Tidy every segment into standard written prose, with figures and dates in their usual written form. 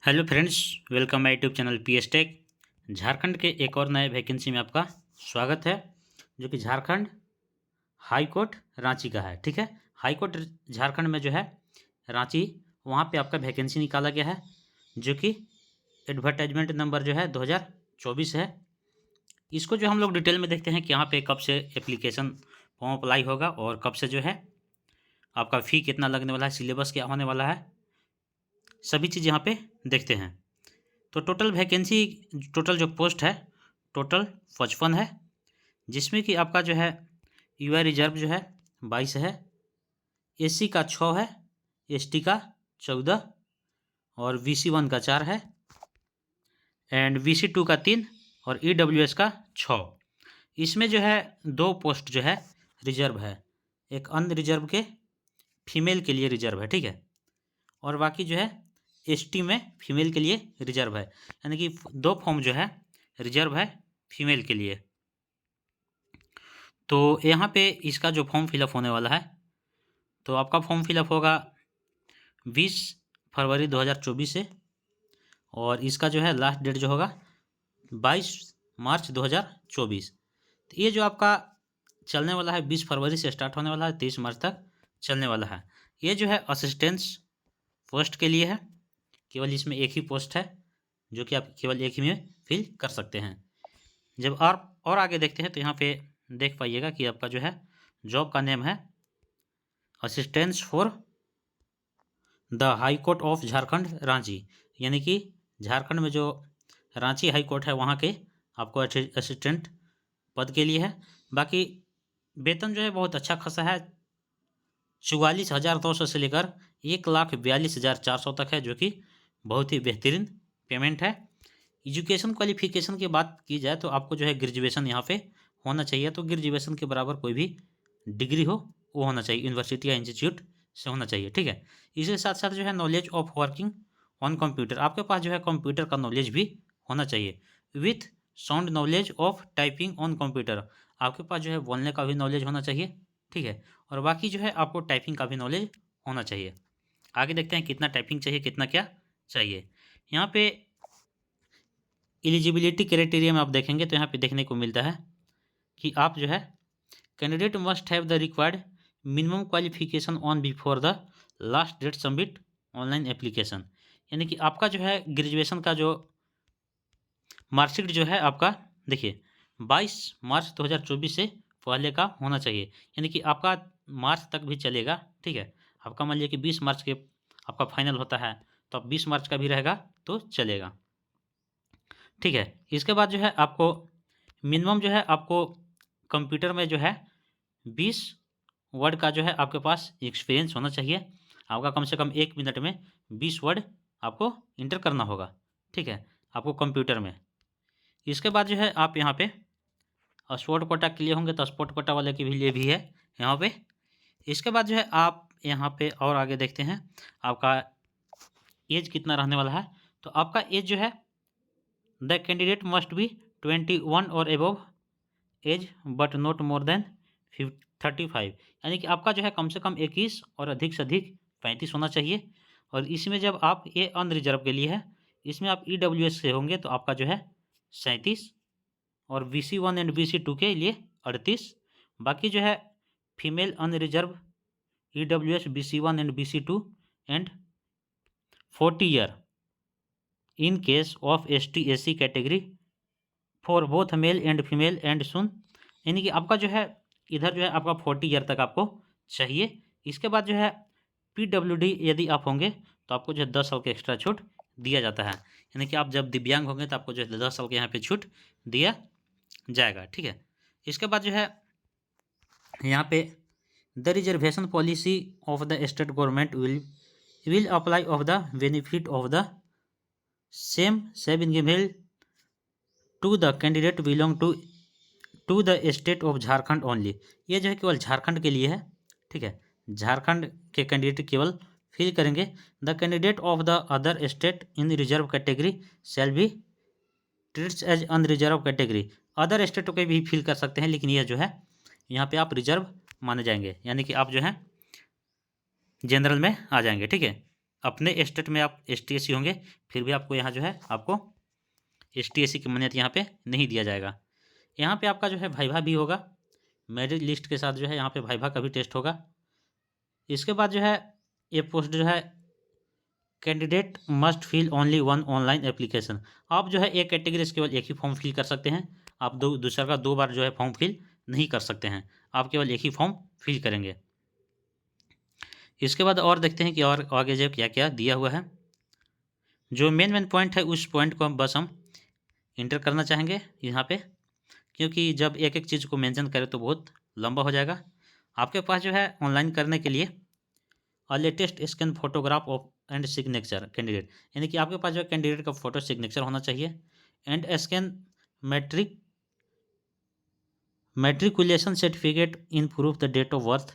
Hello friends, welcome my YouTube channel PS tech. Jharkhand के एक और नए वैकेंसी में आपका स्वागत है, जो कि झारखंड हाई कोर्ट रांची का है। ठीक है, हाई कोर्ट झारखंड में जो है रांची, वहाँ पे आपका वैकेंसी निकाला गया है, जो कि एडवर्टाइजमेंट नंबर जो है 2024 है। इसको जो हम लोग डिटेल में देखते हैं कि यहाँ पे कब से एप्लीकेशन फॉर्म अप्लाई होगा और कब से जो है आपका फ़ी कितना लगने वाला है, सिलेबस क्या होने वाला है, सभी चीज़ यहाँ पे देखते हैं। तो टोटल वैकेंसी, टोटल जो पोस्ट है टोटल 55 है, जिसमें कि आपका जो है यूआई रिजर्व जो है 22 है, एससी का 6 है, एसटी का 14 और वीसी 1 का 4 है एंड वीसी 2 का 3 और ईडब्ल्यूएस का 6। इसमें जो है 2 पोस्ट जो है रिजर्व है, एक अनरिजर्व के फीमेल के लिए रिजर्व है। ठीक है, और बाकी जो है एसटी में फीमेल के लिए रिजर्व है, यानी कि 2 फॉर्म जो है रिजर्व है फीमेल के लिए। तो यहाँ पे इसका जो फॉर्म फिलअप होने वाला है, तो आपका फॉर्म फिलअप होगा 20 फरवरी 2024 से, और इसका जो है लास्ट डेट जो होगा 22 मार्च 2024। तो ये जो आपका चलने वाला है 20 फरवरी से स्टार्ट होने वाला है, 23 मार्च तक चलने वाला है। ये जो है असिस्टेंट्स पोस्ट के लिए है, केवल इसमें एक ही पोस्ट है, जो कि आप केवल एक ही में फिल कर सकते हैं। जब आप और आगे देखते हैं तो यहाँ पे देख पाइएगा कि आपका जो है जॉब का नेम है assistants for the high court of Jharkhand Ranchi, यानी कि झारखंड में जो रांची हाई कोर्ट है वहाँ के आपको असिस्टेंट पद के लिए है। बाकी वेतन जो है बहुत अच्छा खासा है, 44,200 से लेकर 1,42,400 तक है, जो कि बहुत ही बेहतरीन पेमेंट है। एजुकेशन क्वालिफिकेशन की बात की जाए तो आपको जो है ग्रेजुएशन यहाँ पे होना चाहिए, तो ग्रेजुएशन के बराबर कोई भी डिग्री हो वो होना चाहिए, यूनिवर्सिटी या इंस्टीट्यूट से होना चाहिए। ठीक है, इसके साथ साथ जो है knowledge of working on computer, आपके पास जो है कंप्यूटर का नॉलेज भी होना चाहिए, with sound knowledge of typing on computer, आपके पास जो है बोलने का भी नॉलेज होना चाहिए। ठीक है, और बाकी जो है आपको टाइपिंग का भी नॉलेज होना चाहिए। आगे देखते हैं कितना टाइपिंग चाहिए, कितना क्या चाहिए। यहाँ पे एलिजिबिलिटी क्राइटेरिया में आप देखेंगे तो यहाँ पे देखने को मिलता है कि आप जो है candidate must have the required minimum qualification on before the last date submit online application, यानी कि आपका जो है ग्रेजुएशन का जो मार्कशीट जो है आपका, देखिए 22 मार्च 2024 से पहले का होना चाहिए, यानी कि आपका मार्च तक भी चलेगा। ठीक है, आपका मान लीजिए कि 20 मार्च के आपका फाइनल होता है, तो अब 20 मार्च का भी रहेगा तो चलेगा। ठीक है, इसके बाद जो है आपको मिनिमम जो है आपको कंप्यूटर में जो है 20 वर्ड का जो है आपके पास एक्सपीरियंस होना चाहिए। आपका कम से कम 1 मिनट में 20 वर्ड आपको इंटर करना होगा। ठीक है, आपको कंप्यूटर में। इसके बाद जो है आप यहाँ पे स्पोर्ट कोटा के लिए होंगे तो स्पोर्ट कोटा वाले के भी लिए भी है यहाँ पे। इसके बाद जो है आप यहाँ पे और आगे देखते हैं आपका एज कितना रहने वाला है, तो आपका एज जो है द कैंडिडेट मस्ट बी 21 और above age but not more than 35, यानी कि आपका जो है कम से कम 21 और अधिक से अधिक 35 होना चाहिए। और इसमें जब आप ये अनरिजर्व के लिए है, इसमें आप ईडब्ल्यूएस से होंगे तो आपका जो है 37 और वीसी 1 एंड वीसी 2 के लिए 38। बाकी जो है female unreserved EWS VC 1 and VC 2 and 40 year in case of ST SC category for both male and female and सुन, यानी कि आपका जो है इधर जो है आपका 40 ईयर तक आपको चाहिए। इसके बाद जो है पीडब्ल्यूडी यदि आप होंगे तो आपको जो है 10 साल का एक्स्ट्रा छूट दिया जाता है, यानी कि आप जब दिव्यांग होंगे तो आपको जो है 10 साल के यहाँ पे छूट दिया जाएगा। ठीक है, इसके बाद जो है यहाँ पे the reservation policy of the state government will apply of the benefit of the same given to the candidate belong to the state of Jharkhand only, ये जो है केवल झारखंड के लिए है। ठीक है, झारखंड के कैंडिडेट केवल फिल करेंगे। The candidate of the other state in reserve category shall be treats as unreserved category, other स्टेटों के भी फिल कर सकते हैं, लेकिन यह जो है यहाँ पे आप रिजर्व माने जाएंगे, यानी कि आप जो है जनरल में आ जाएंगे। ठीक है, अपने स्टेट में आप STSC होंगे फिर भी आपको यहाँ जो है आपको STSC की मान्यता यहाँ पे नहीं दिया जाएगा। यहाँ पे आपका जो है वाइवा भी होगा, मेरिट लिस्ट के साथ जो है यहाँ पे वाइवा का भी टेस्ट होगा। इसके बाद जो है ये पोस्ट जो है candidate must fill only one online application. आप जो है एक कैटेगरी से केवल एक ही फॉर्म फिल कर सकते हैं, आप दूसरा का 2 बार जो है फॉर्म फिल नहीं कर सकते हैं, आप केवल एक ही फॉर्म फिल करेंगे। इसके बाद और देखते हैं कि और आगे जो क्या क्या दिया हुआ है। जो मेन पॉइंट है उस पॉइंट को बस हम इंटर करना चाहेंगे यहाँ पे, क्योंकि जब एक एक चीज़ को मेंशन करें तो बहुत लंबा हो जाएगा। आपके पास जो है ऑनलाइन करने के लिए latest scan photograph of and signature candidate, यानी कि आपके पास जो है कैंडिडेट का फोटो सिग्नेचर होना चाहिए। And scan matriculation certificate in proof the date of birth,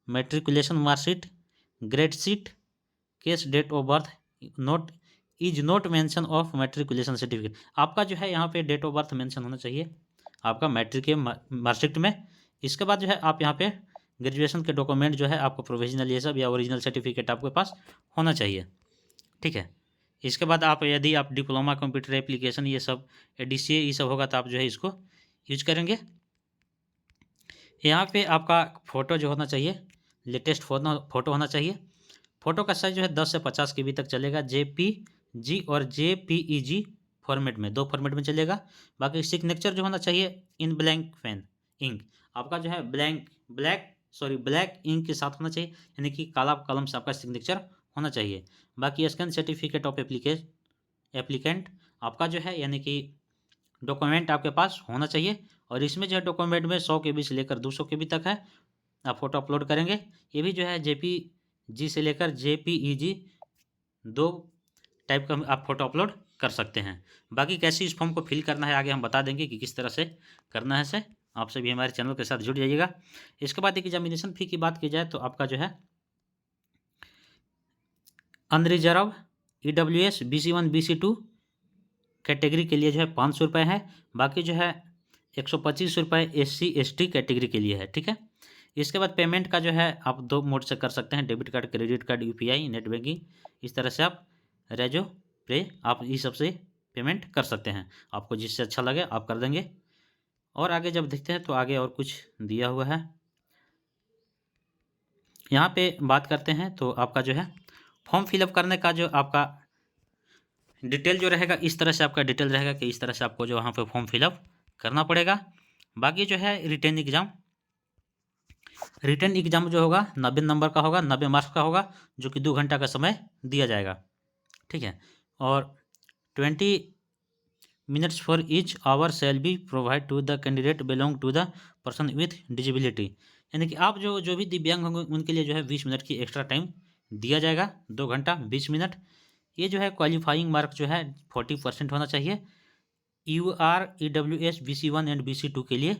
matriculation marksheet, grade sheet, case date of birth not mention of matriculation certificate. आपका जो है यहाँ पे डेट ऑफ बर्थ मेंशन होना चाहिए आपका मैट्रिक के मार्कशीट में। इसके बाद जो है आप यहाँ पे ग्रेजुएशन के डॉक्यूमेंट जो है आपको प्रोविजनल ये सब या ओरिजिनल सर्टिफिकेट आपके पास होना चाहिए, ठीक है। इसके बाद आप यदि आप डिप्लोमा कंप्यूटर एप्लीकेशन ये सब DCA ये सब होगा तो आप जो है इसको यूज करेंगे। यहाँ पे आपका फ़ोटो जो होना चाहिए लेटेस्ट फ़ोटो होना चाहिए। फ़ोटो का साइज़ जो है 10 से 50 KB तक चलेगा, JPG और JPEG फॉर्मेट में, 2 फॉर्मेट में चलेगा। बाकी सिग्नेचर जो होना चाहिए इन ब्लैंक पेन इंक, आपका जो है ब्लैक इंक के साथ होना चाहिए, यानी कि काला कलम से आपका सिग्नेचर होना चाहिए। बाकी स्कैन सर्टिफिकेट ऑफ एप्लीकेंट आपका जो है यानी कि डॉक्यूमेंट आपके पास होना चाहिए, और इसमें जो है डॉक्यूमेंट में 100 KB से लेकर 200 KB तक है, आप फोटो अपलोड करेंगे। ये भी जो है JPG से लेकर JPEG 2 टाइप का आप फोटो अपलोड कर सकते हैं। बाकी कैसे इस फॉर्म को फिल करना है आगे हम बता देंगे कि किस तरह से करना है। से आप सभी हमारे चैनल के साथ जुड़ जाइएगा। इसके बाद एक एग्जामिनेशन फ़ी की बात की जाए तो आपका जो है unreserved EWS BC1 BC2 category के लिए जो है 500 रुपये है। बाकी जो है 125 रुपये SC ST कैटेगरी के लिए है, ठीक है। इसके बाद पेमेंट का जो है आप 2 मोड से कर सकते हैं, debit card, credit card, UPI, net banking. इस तरह से आप रेजो पे आप इस सबसे पेमेंट कर सकते हैं, आपको जिससे अच्छा लगे आप कर देंगे। और आगे जब देखते हैं तो आगे और कुछ दिया हुआ है, यहाँ पे बात करते हैं तो आपका जो है फॉर्म फिलअप करने का जो आपका डिटेल जो रहेगा इस तरह से आपका डिटेल रहेगा कि इस तरह से आपको जो वहाँ पे फॉर्म फिलअप करना पड़ेगा। बाकी जो है रिटर्न एग्ज़ाम जो होगा 90 नंबर का होगा, 90 मार्क्स का होगा, जो कि 2 घंटा का समय दिया जाएगा, ठीक है। और 20 minutes for each hour shall be provide to the candidate belong to the person with disability, यानी कि आप जो भी दिव्यांग होंगे उनके लिए जो है 20 मिनट की एक्स्ट्रा टाइम दिया जाएगा, 2 घंटा 20 मिनट। ये जो है क्वालिफाइंग मार्क जो है 40% होना चाहिए UR EWS BC1 and BC2 के लिए,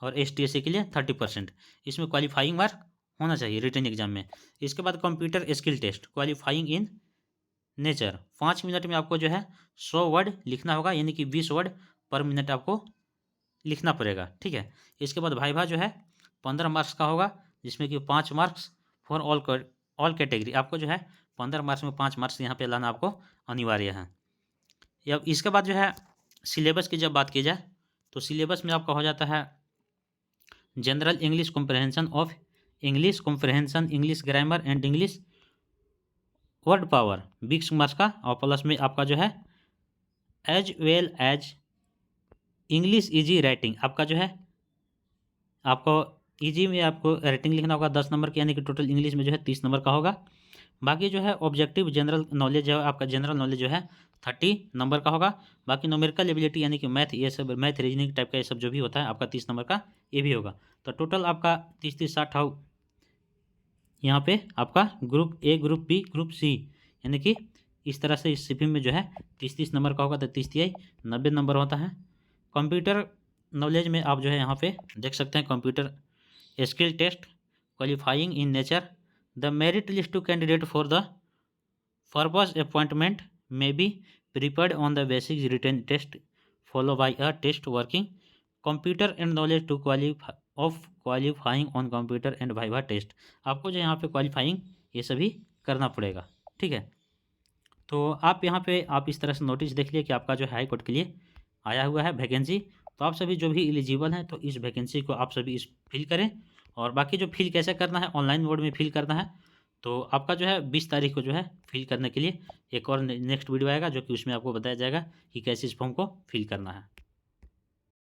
और STSC के लिए 30%। इसमें क्वालिफाइंग मार्क होना चाहिए रिटन एग्जाम में। इसके बाद computer skill test qualifying in nature, 5 minute में आपको जो है 100 वर्ड लिखना होगा, यानी कि 20 वर्ड पर मिनट आपको लिखना पड़ेगा, ठीक है। इसके बाद वाइवा जो है 15 मार्क्स का होगा, जिसमें कि 5 मार्क्स फॉर ऑल कैटेगरी, आपको जो है 15 मार्क्स में 5 मार्क्स यहाँ पे लाना आपको अनिवार्य है। या इसके बाद जो है सिलेबस की जब बात की जाए तो सिलेबस में आपका हो जाता है general English comprehension of English comprehension, English grammar and English word power 20 marks का, और प्लस में आपका जो है as well as English essay writing, आपका जो है आपको इजी में आपको राइटिंग लिखना होगा 10 नंबर की, यानी कि टोटल इंग्लिश में जो है 30 नंबर का होगा। बाकी जो है ऑब्जेक्टिव जनरल नॉलेज है, आपका जनरल नॉलेज जो है 30 नंबर का होगा। बाकी न्यूमेरिकल एबिलिटी यानी कि मैथ, ये सब मैथ रीजनिंग टाइप का ये सब जो भी होता है आपका 30 नंबर का ये भी होगा। तो टोटल आपका 30-60 यहाँ पे आपका group A, group B, group C, यानी कि इस तरह से इस CP में जो है 30 नंबर का होगा, तो 30 90 नंबर होता है। कंप्यूटर नॉलेज में आप जो है यहाँ पे देख सकते हैं computer skill test qualifying in nature, the merit list to candidate for the purpose appointment may be prepared on the basic written test followed by a test working computer and knowledge to qualifying on computer and viva test। आपको जो यहाँ पे qualifying ये सभी करना पड़ेगा। ठीक है। तो आप यहाँ पे आप इस तरह से नोटिस देख लिए कि आपका जो है हाई कोर्ट के लिए आया हुआ है वैकेंसी। तो आप सभी जो भी एलिजिबल हैं तो इस वैकेंसी को आप सभी इस फिल करें। और बाकी जो फिल कैसे करना है, ऑनलाइन मोड में फिल करना है। तो आपका जो है 20 तारीख को जो है फिल करने के लिए एक और नेक्स्ट वीडियो आएगा, जो कि उसमें आपको बताया जाएगा कि कैसे इस फॉर्म को फिल करना है।